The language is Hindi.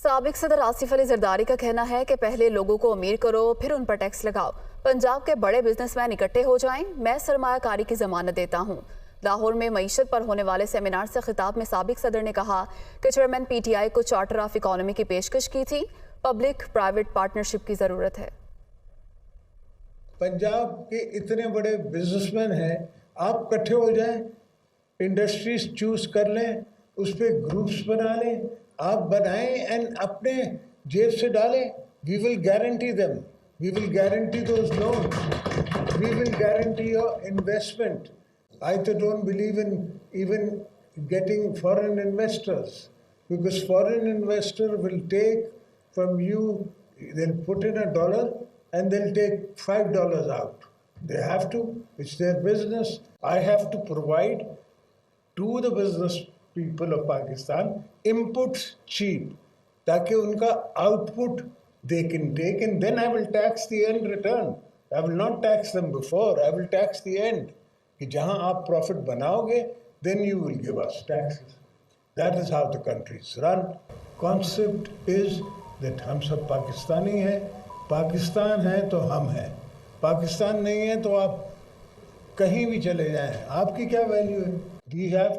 साबिक सदर आसिफ अली जरदारी का कहना है कि पहले लोगों को अमीर करो फिर उन पर टैक्स लगाओ। पंजाब के बड़े बिजनेसमैन इकट्ठे हो जाएं, मैं सरमायाकारी की जमानत देता हूं। लाहौर में मईशत पर होने वाले सेमिनार से खिताब में साबिक सदर ने कहा कि चेयरमैन पीटीआई को चार्टर ऑफ इकोनॉमी की पेशकश की थी। पब्लिक प्राइवेट पार्टनरशिप की जरूरत है। पंजाब के इतने बड़े बिजनेसमैन हैं, आप इकट्ठे हो जाएं, इंडस्ट्रीज चूज कर लें, उस पर ग्रुप्स बना लें, आप बनाएं एंड अपने जेब से डालें। We will guarantee them, we will guarantee those loan, we will guarantee your investment. I तो don't believe in even getting foreign investors, because foreign investor will take from you, they'll put in $1 and they'll take $5 out. They have to, it's their business. I have to provide to the business people of Pakistan inputs cheap, ताकि उनका output they can take, and then I will tax the end return. I will not tax them before, I will tax the end. कि जहाँ आप profit बनाओगे, then you will give us taxes. That is how the country is run. Concept is that हम सब पाकिस्तानी हैं, पाकिस्तान है तो हम हैं, पाकिस्तान नहीं है तो आप कहीं भी चले जाएं, आपकी क्या वैल्यू है? We have